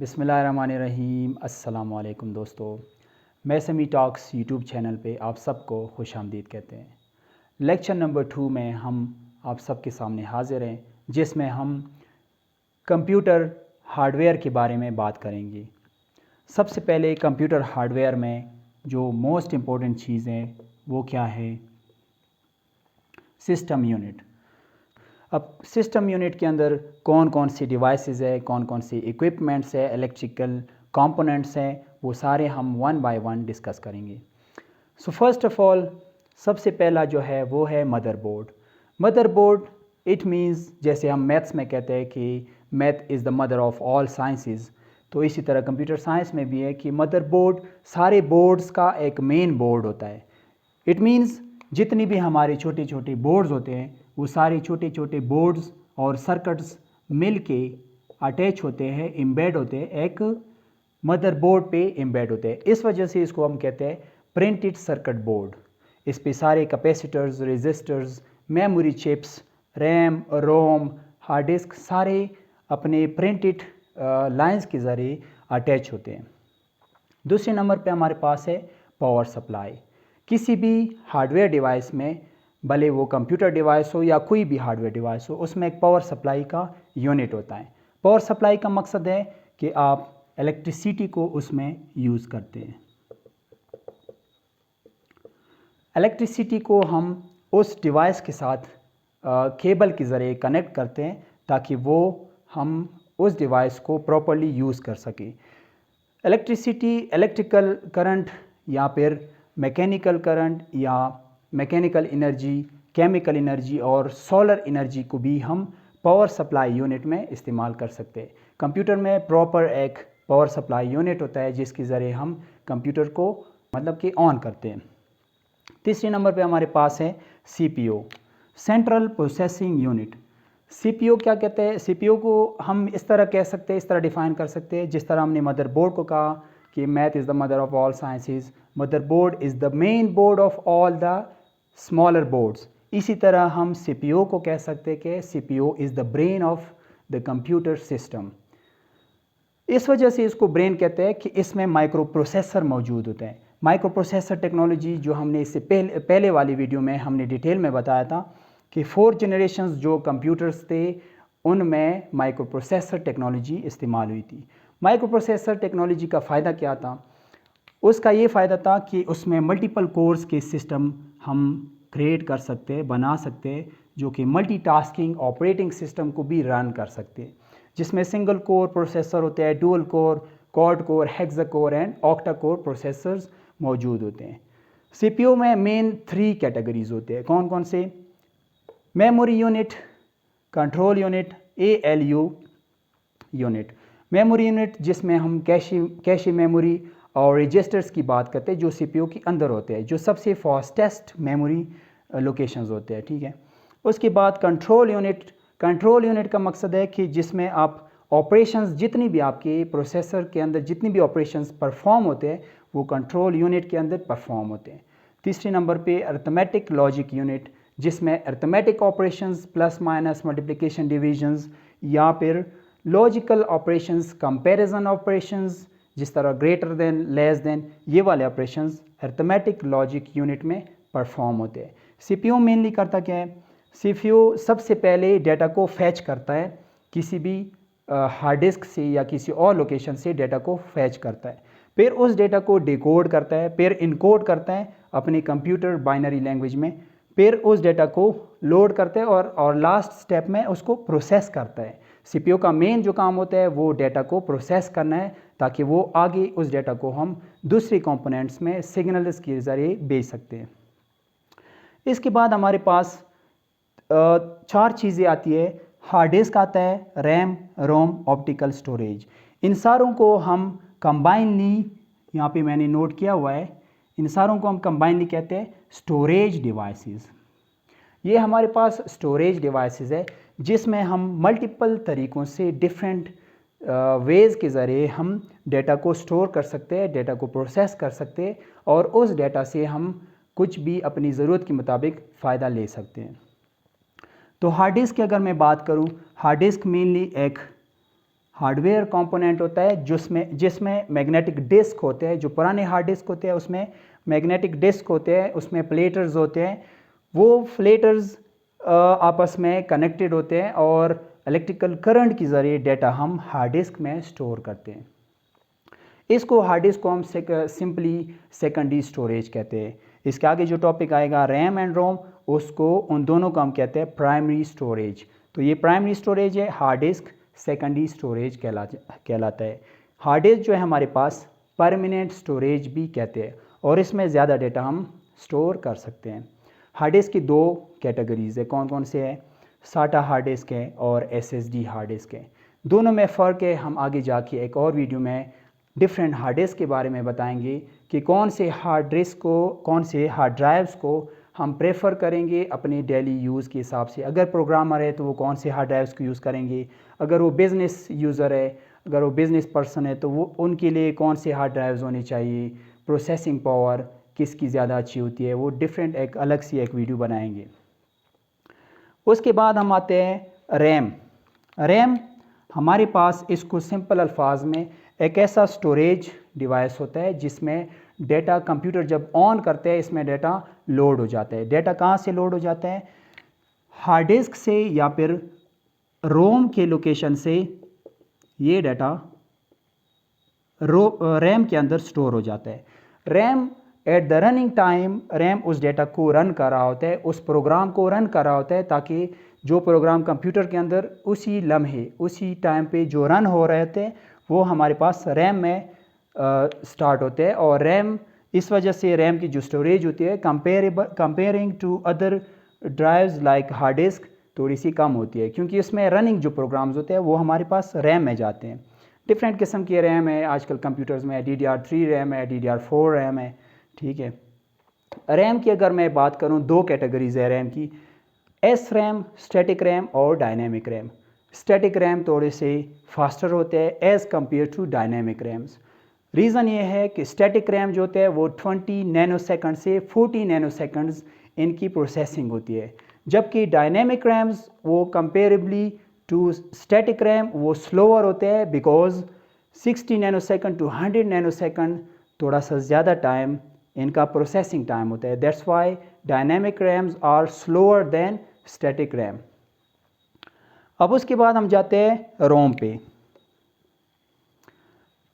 बिस्मिल्लाहिर्रहमानिर्रहीम। अस्सलाम वालेकुम दोस्तों, मैं समी टॉक्स यूट्यूब चैनल पे आप सबको खुशामदीद कहते हैं। लेक्चर नंबर 2 में हम आप सबके सामने हाज़िर हैं, जिसमें हम कंप्यूटर हार्डवेयर के बारे में बात करेंगे। सबसे पहले कंप्यूटर हार्डवेयर में जो मोस्ट इम्पॉर्टेंट चीज़ है वो क्या है? System unit. अब सिस्टम यूनिट के अंदर कौन कौन सी डिवाइसेस है, कौन कौन सी इक्विपमेंट्स है, इलेक्ट्रिकल कंपोनेंट्स हैं, वो सारे हम वन बाय वन डिस्कस करेंगे। सो फर्स्ट ऑफ ऑल सबसे पहला जो है वो है मदरबोर्ड। मदरबोर्ड इट मींस, जैसे हम मैथ्स में कहते हैं कि math is the mother of all sciences, तो इसी तरह कंप्यूटर साइंस में भी है कि मदरबोर्ड सारे बोर्ड्स का एक मेन बोर्ड होता है। इट मींस जितनी भी हमारे छोटे छोटे बोर्ड्स होते हैं वो सारे छोटे छोटे बोर्ड्स और सर्किट्स मिल के अटैच होते हैं, एम्बेड होते हैं, एक मदरबोर्ड पे एम्बेड होते हैं। इस वजह से इसको हम कहते हैं प्रिंटेड सर्किट बोर्ड। इस पे सारे capacitors, resistors, memory chips, RAM, ROM, hard disk सारे अपने प्रिंटेड लाइंस के ज़रिए अटैच होते हैं। दूसरे नंबर पे हमारे पास है पावर सप्लाई। किसी भी हार्डवेयर डिवाइस में, भले वो कंप्यूटर डिवाइस हो या कोई भी हार्डवेयर डिवाइस हो, उसमें एक पावर सप्लाई का यूनिट होता है। पावर सप्लाई का मकसद है कि आप इलेक्ट्रिसिटी को उसमें यूज़ करते हैं। इलेक्ट्रिसिटी को हम उस डिवाइस के साथ केबल के ज़रिए कनेक्ट करते हैं ताकि वो हम उस डिवाइस को प्रॉपर्ली यूज़ कर सकें। इलेक्ट्रिसिटी, इलेक्ट्रिकल करंट या फिर मैकेनिकल करंट या मैकेनिकल एनर्जी, केमिकल एनर्जी और सोलर एनर्जी को भी हम पावर सप्लाई यूनिट में इस्तेमाल कर सकते हैं। कंप्यूटर में प्रॉपर एक पावर सप्लाई यूनिट होता है जिसके ज़रिए हम कंप्यूटर को मतलब कि ऑन करते हैं। तीसरे नंबर पे हमारे पास है CPU, central processing unit. CPU क्या कहते हैं? सीपीयू को हम इस तरह कह सकते हैं, इस तरह डिफ़ाइन कर सकते हैं जिस तरह हमने मदरबोर्ड को कहा कि math is the mother of all sciences, motherboard is the main board of all the smaller boards. इसी तरह हम सीपीयू को कह सकते हैं कि CPU is the brain of the computer system. इस वजह से इसको ब्रेन कहते हैं कि इसमें माइक्रो प्रोसेसर मौजूद होते हैं। माइक्रो प्रोसेसर टेक्नोलॉजी जो हमने इससे पहले वाली वीडियो में हमने डिटेल में बताया था कि 4 जनरेशन्स जो कंप्यूटर्स थे उनमें माइक्रो प्रोसेसर टेक्नोलॉजी इस्तेमाल हुई थी। माइक्रो प्रोसेसर टेक्नोलॉजी का फ़ायदा क्या था? उसका ये फ़ायदा था कि उसमें मल्टीपल कोर्स के सिस्टम हम क्रिएट कर सकते हैं, बना सकते हैं, जो कि मल्टीटास्किंग ऑपरेटिंग सिस्टम को भी रन कर सकते हैं, जिसमें सिंगल कोर प्रोसेसर होते हैं, dual core, quad core, hexa core and octa core processors मौजूद होते हैं। सीपीयू में मेन 3 कैटेगरीज होते हैं। कौन कौन से? Memory unit, control unit, ALU unit. Memory unit जिसमें हम कैशे मेमोरी और रजिस्टर्स की बात करते हैं जो सीपीयू के अंदर होते हैं, जो सबसे फास्टेस्ट मेमोरी लोकेशंस होते हैं, ठीक है। उसके बाद कंट्रोल यूनिट। कंट्रोल यूनिट का मकसद है कि जिसमें आप ऑपरेशंस, जितनी भी आपके प्रोसेसर के अंदर जितनी भी ऑपरेशंस परफॉर्म होते हैं वो कंट्रोल यूनिट के अंदर परफॉर्म होते हैं। तीसरे नंबर पे अरिथमेटिक लॉजिक यूनिट, जिसमें arithmetic operations, plus minus, multiplication, divisions या फिर लॉजिकल ऑपरेशंस, कंपैरिजन ऑपरेशंस, जिस तरह ग्रेटर देन, लेस देन, ये वाले ऑपरेशंस अरिथमेटिक लॉजिक यूनिट में परफॉर्म होते हैं। सीपीयू मेनली करता क्या है? सीपीयू सबसे पहले डाटा को फैच करता है, किसी भी हार्ड डिस्क से या किसी और लोकेशन से डाटा को फैच करता है, फिर उस डाटा को डिकोड करता है, फिर इनकोड करता है अपनी कंप्यूटर बाइनरी लैंग्वेज में, फिर उस डाटा को लोड करते हैं और लास्ट स्टेप में उसको प्रोसेस करता है। सीपीयू का मेन जो काम होता है वो डाटा को प्रोसेस करना है ताकि वो आगे उस डाटा को हम दूसरी कंपोनेंट्स में सिग्नल्स के ज़रिए भेज सकते हैं। इसके बाद हमारे पास 4 चीज़ें आती है। हार्ड डिस्क आता है, रैम, रोम, ऑप्टिकल स्टोरेज। इन सारों को हम कंबाइनली, यहाँ पे मैंने नोट किया हुआ है, इन सारों को हम कंबाइनली कहते हैं स्टोरेज डिवाइसेस। ये हमारे पास स्टोरेज डिवाइसेस है जिसमें हम मल्टीपल तरीक़ों से डिफरेंट वेज़ के ज़रिए हम डेटा को स्टोर कर सकते हैं, डेटा को प्रोसेस कर सकते हैं और उस डेटा से हम कुछ भी अपनी ज़रूरत के मुताबिक फ़ायदा ले सकते हैं। तो हार्ड डिस्क की अगर मैं बात करूं, हार्ड डिस्क मेनली एक हार्डवेयर कंपोनेंट होता है जिसमें मैग्नेटिक डिस्क होते हैं। जो पुराने हार्ड डिस्क होते हैं उसमें मैग्नेटिक डिस्क होते हैं, उसमें प्लेटर्स होते हैं। वो प्लेटर्स आपस में कनेक्टेड होते हैं और इलेक्ट्रिकल करंट के ज़रिए डाटा हम हार्ड डिस्क में स्टोर करते हैं। इसको हार्ड डिस्क को हम सिंपली सेकेंडरी स्टोरेज कहते हैं। इसके आगे जो टॉपिक आएगा रैम एंड रोम, उसको उन दोनों को हम कहते हैं प्राइमरी स्टोरेज। तो ये प्राइमरी स्टोरेज है, हार्ड डिस्क सेकेंडरी स्टोरेज कहलाता है। हार्ड डिस्क जो है हमारे पास परमानेंट स्टोरेज भी कहते हैं और इसमें ज़्यादा डेटा हम स्टोर कर सकते हैं। हार्ड डिस्क की दो कैटेगरीज़ है, कौन कौन से हैं? साटा हार्ड डिस्क है और SSD हार्ड डिस्क है। दोनों में फ़र्क है, हम आगे जाके एक और वीडियो में डिफरेंट हार्ड डिस्क के बारे में बताएंगे कि कौन से हार्ड डिस्क को, कौन से हार्ड ड्राइव्स को हम प्रेफर करेंगे अपने डेली यूज़ के हिसाब से। अगर प्रोग्रामर है तो वो कौन से हार्ड ड्राइव्स को यूज़ करेंगे, अगर वो बिज़नेस यूज़र है, अगर वो बिज़नेस पर्सन है तो वो उनके लिए कौन से हार्ड ड्राइव्स होने चाहिए, प्रोसेसिंग पावर किसकी ज़्यादा अच्छी होती है, वो डिफरेंट एक अलग सी एक वीडियो बनाएंगे। उसके बाद हम आते हैं रैम। रैम हमारे पास, इसको सिंपल अल्फाज में, एक ऐसा स्टोरेज डिवाइस होता है जिसमें डेटा कंप्यूटर जब ऑन करते हैं इसमें डेटा लोड हो जाता है। डेटा कहाँ से लोड हो जाता है? हार्ड डिस्क से या फिर रोम के लोकेशन से ये डाटा रैम के अंदर स्टोर हो जाता है। RAM at the running time, RAM उस डेटा को रन कर रहा होता है, उस प्रोग्राम को रन कर रहा होता है, ताकि जो प्रोग्राम कंप्यूटर के अंदर उसी लम्हे उसी टाइम पे जो रन हो रहे थे वो हमारे पास रैम में स्टार्ट होते हैं। और रैम, इस वजह से रैम की जो स्टोरेज होती है comparing to other drives like hard disk थोड़ी सी कम होती है, क्योंकि इसमें रनिंग जो प्रोग्राम्स होते हैं वो हमारे पास रैम में जाते हैं। डिफरेंट किस्म की रैम है आजकल कंप्यूटर्स में, DDR3 रैम है, DDR4 रैम है, ठीक है। रैम की अगर मैं बात करूं, दो कैटेगरीज है रैम की, एस रैम, स्टैटिक रैम और डायनेमिक रैम। स्टैटिक रैम थोड़े से फास्टर होते हैं as compare to dynamic RAMs. Reason ये है कि स्टैटिक रैम जो होते हैं वो 20 नैनोसेकंड से 40 नैनोसेकंड्स इनकी प्रोसेसिंग होती है, जबकि डायनेमिक रैम्स वो कंपेरेबली टू स्टैटिक रैम वो स्लोअर होते हैं, बिकॉज 60 नैनोसेकंड टू 100 नैनोसेकंड थोड़ा सा ज़्यादा टाइम इनका प्रोसेसिंग टाइम होता है। That's why dynamic RAMs are slower than static RAM. अब उसके बाद हम जाते हैं रोम पे।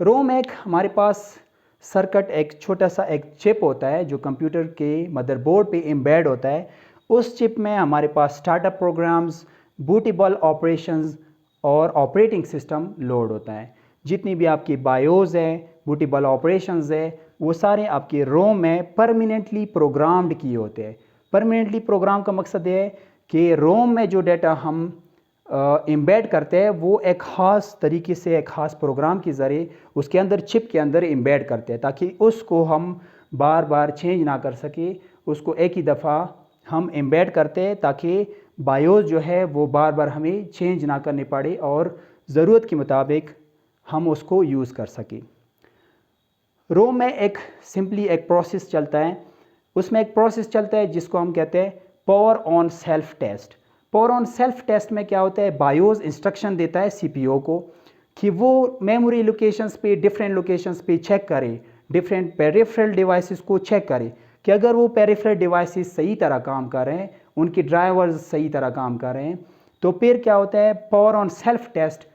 रोम एक हमारे पास सर्किट, एक छोटा सा एक चिप होता है जो कंप्यूटर के मदरबोर्ड पे एम्बेड होता है। उस चिप में हमारे पास स्टार्टअप प्रोग्राम्स, बूटेबल ऑपरेशंस और ऑपरेटिंग सिस्टम लोड होता है। जितनी भी आपकी बायोस है, बूटेबल ऑपरेशंस है, वो सारे आपके रोम में परमानेंटली प्रोग्राम्ड किए होते हैं। परमानेंटली प्रोग्राम का मकसद ये है कि रोम में जो डाटा हम एम्बेड करते हैं वो एक ख़ास तरीके से, एक ख़ास प्रोग्राम के ज़रिए उसके अंदर, चिप के अंदर एम्बेड करते हैं, ताकि उसको हम बार बार चेंज ना कर सके। उसको एक ही दफ़ा हम एम्बेड करते हैं ताकि बायोस जो है वो बार बार हमें चेंज ना करनी पड़े और ज़रूरत के मुताबिक हम उसको यूज़ कर सकें। रोम में एक सिंपली एक प्रोसेस चलता है, उसमें एक प्रोसेस चलता है जिसको हम कहते हैं power on self test. Power on self test में क्या होता है, बायोस इंस्ट्रक्शन देता है CPU को कि वो मेमोरी लोकेशंस पे, डिफरेंट लोकेशंस पे चेक करे, डिफरेंट पेरिफेरल डिवाइसेस को चेक करे कि अगर वो पेरिफेरल डिवाइसेस सही तरह काम कर रहे हैं, उनके ड्राइवर्स सही तरह काम कर रहे हैं, तो फिर क्या होता है, power on self test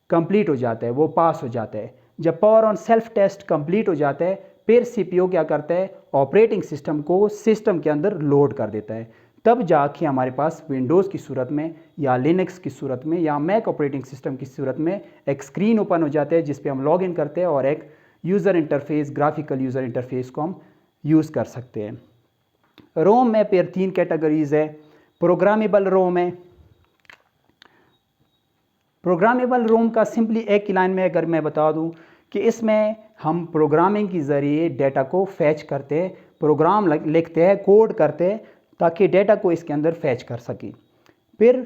complete हो जाता है, वो पास हो जाता है। जब power on self test complete हो जाता है, फिर CPU क्या करता है, ऑपरेटिंग सिस्टम को सिस्टम के अंदर लोड कर देता है। तब जाके हमारे पास विंडोज़ की सूरत में या लिनक्स की सूरत में या मैक ऑपरेटिंग सिस्टम की सूरत में एक स्क्रीन ओपन हो जाता है जिस पे हम लॉगिन करते हैं और एक user interface, graphical user interface को हम यूज़ कर सकते हैं। रोम में फिर 3 कैटेगरीज़ है। प्रोग्रामेबल रोम है। प्रोग्रामेबल रोम का सिंपली एक ही लाइन में अगर मैं बता दूं कि इसमें हम प्रोग्रामिंग के ज़रिए डेटा को फैच करते हैं, प्रोग्राम लिखते हैं, कोड करते हैं ताकि डेटा को इसके अंदर फैच कर सके। फिर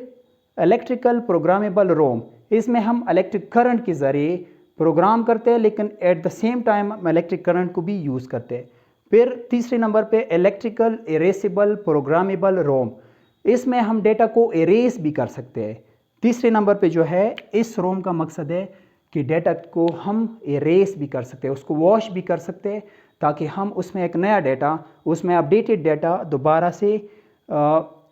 इलेक्ट्रिकल प्रोग्रामेबल रोम, इसमें हम इलेक्ट्रिक करंट के ज़रिए प्रोग्राम करते हैं, लेकिन एट द सेम टाइम हम इलेक्ट्रिक करंट को भी यूज़ करते हैं। फिर तीसरे नंबर पे इलेक्ट्रिकल इरेसेबल प्रोग्रामेबल रोम, इसमें हम डेटा को इरेज भी कर सकते हैं। तीसरे नंबर पे जो है, इस रोम का मकसद है कि डेटा को हम इरेज भी कर सकते हैं, उसको वॉश भी कर सकते हैं, ताकि हम उसमें एक नया डेटा, उसमें अपडेटेड डेटा दोबारा से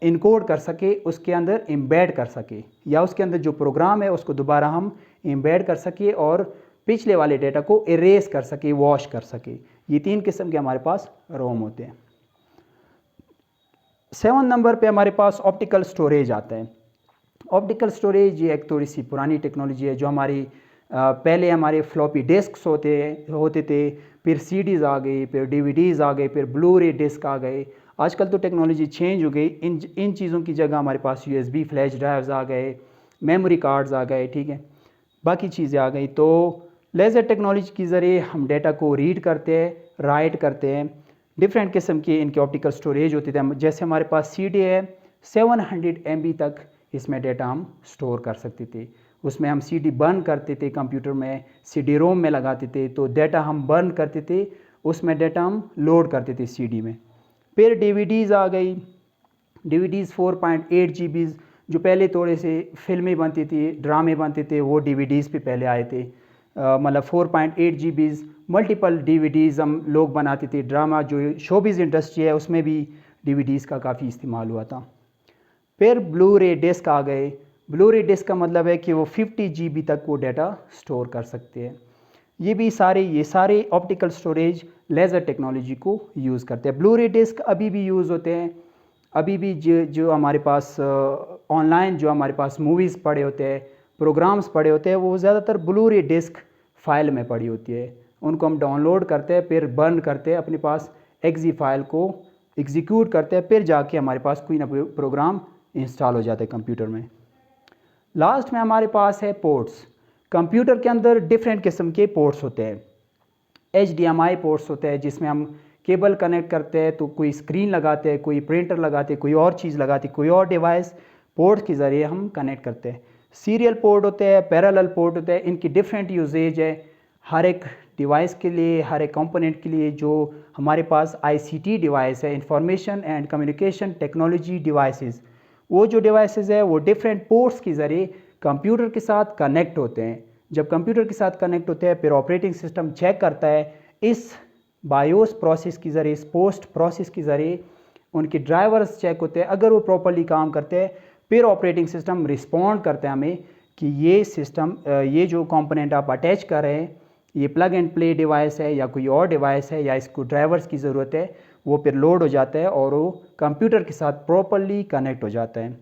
इनकोड कर सके, उसके अंदर एम्बेड कर सके, या उसके अंदर जो प्रोग्राम है उसको दोबारा हम एम्बेड कर सके और पिछले वाले डेटा को इरेज कर सके, वॉश कर सके। ये 3 किस्म के हमारे पास रोम होते हैं। 7 नंबर पे हमारे पास ऑप्टिकल स्टोरेज आता है। ऑप्टिकल स्टोरेज ये एक थोड़ी सी पुरानी टेक्नोलॉजी है, जो हमारी पहले हमारे फ्लॉपी डिस्क्स होते थे, फिर सीडीज़ आ गई, फिर डीवीडीज़ आ गए, फिर ब्लू रे डिस्क आ गए। आजकल तो टेक्नोलॉजी चेंज हो गई, इन चीज़ों की जगह हमारे पास यूएसबी फ्लैश ड्राइव्स आ गए, मेमोरी कार्ड्स आ गए, ठीक है, बाकी चीज़ें आ गई। तो लेज़र टेक्नोलॉजी के ज़रिए हम डेटा को रीड करते हैं, राइट करते हैं। डिफरेंट किस्म के इनके ऑप्टिकल स्टोरेज होते थे। जैसे हमारे पास सीडी है, 700 MB तक इसमें डेटा हम स्टोर कर सकते थे। उसमें हम सीडी बर्न करते थे, कंप्यूटर में सीडी रोम में लगाते थे, तो डेटा हम बर्न करते थे, उसमें डेटा हम लोड करते थे सीडी में। फिर डीवीडीज़ आ गई, डीवीडीज़ 4.8 GB, जो पहले थोड़े से फिल्में बनती थी, ड्रामे बनते थे, वो डीवीडीज़ पे पहले आए थे। मतलब 4.8 GB मल्टीपल डीवीडीज़ हम लोग बनाते थे। ड्रामा जो शोबिज़ इंडस्ट्री है उसमें भी डीवीडीज़ का काफ़ी इस्तेमाल हुआ था। फिर ब्लू रे डिस्क आ गए। ब्लू रे डिस्क का मतलब है कि वो 50 GB तक वो डेटा स्टोर कर सकते हैं। ये सारे ऑप्टिकल स्टोरेज लेज़र टेक्नोलॉजी को यूज़ करते हैं। ब्लू रे डिस्क अभी भी यूज़ होते हैं। अभी भी जो हमारे पास ऑनलाइन जो हमारे पास मूवीज़ पड़े होते हैं, प्रोग्राम्स पड़े होते हैं, वो ज़्यादातर ब्लू रे डिस्क फाइल में पड़ी होती है। उनको हम डाउनलोड करते हैं, फिर बर्न करते हैं, अपने पास एक्जी फाइल को एग्जीक्यूट करते हैं, फिर जाके हमारे पास कोई ना कोई प्रोग्राम इंस्टॉल हो जाता है कंप्यूटर में। लास्ट में हमारे पास है पोर्ट्स। कंप्यूटर के अंदर डिफरेंट किस्म के पोर्ट्स होते हैं। HDMI पोर्ट्स होते हैं, जिसमें हम केबल कनेक्ट करते हैं, तो कोई स्क्रीन लगाते हैं, कोई प्रिंटर लगाते हैं, कोई और चीज़ लगाते हैं, कोई और डिवाइस पोर्ट के ज़रिए हम कनेक्ट करते हैं। सीरियल पोर्ट होते हैं, पैरेलल पोर्ट होते हैं। इनकी डिफरेंट यूजेज है हर एक डिवाइस के लिए, हर एक कंपोनेंट के लिए। जो हमारे पास ICT डिवाइस है, information and communication technology devices, वो जो डिवाइसेस है वो डिफरेंट पोर्ट्स के ज़रिए कंप्यूटर के साथ कनेक्ट होते हैं। जब कंप्यूटर के साथ कनेक्ट होते हैं, फिर ऑपरेटिंग सिस्टम चेक करता है इस बायोस प्रोसेस के ज़रिए, इस पोस्ट प्रोसेस के ज़रिए उनके ड्राइवर्स चेक होते हैं। अगर वो प्रॉपर्ली काम करते हैं, फिर ऑपरेटिंग सिस्टम रिस्पॉन्ड करता है हमें कि ये सिस्टम, ये जो कंपोनेंट आप अटैच कर रहे हैं, ये प्लग एंड प्ले डिवाइस है या कोई और डिवाइस है, या इसको ड्राइवर्स की ज़रूरत है। वो फिर लोड हो जाता है और वो कंप्यूटर के साथ प्रॉपर्ली कनेक्ट हो जाता है।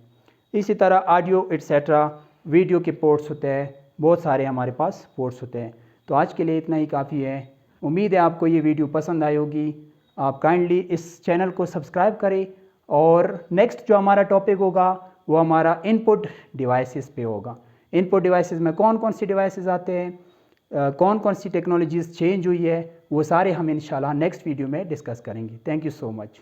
इसी तरह ऑडियो एट्सेट्रा, वीडियो के पोर्ट्स होते हैं, बहुत सारे हमारे पास पोर्ट्स होते हैं। तो आज के लिए इतना ही काफ़ी है। उम्मीद है आपको ये वीडियो पसंद आई होगी। आप काइंडली इस चैनल को सब्सक्राइब करें, और नेक्स्ट जो हमारा टॉपिक होगा वो हमारा इनपुट डिवाइसेस पे होगा। इनपुट डिवाइसेस में कौन कौन सी डिवाइसेस आते हैं, कौन कौन सी टेक्नोलॉजीज़ चेंज हुई है, वो सारे हम इंशाल्लाह नेक्स्ट वीडियो में डिस्कस करेंगे। Thank you so much.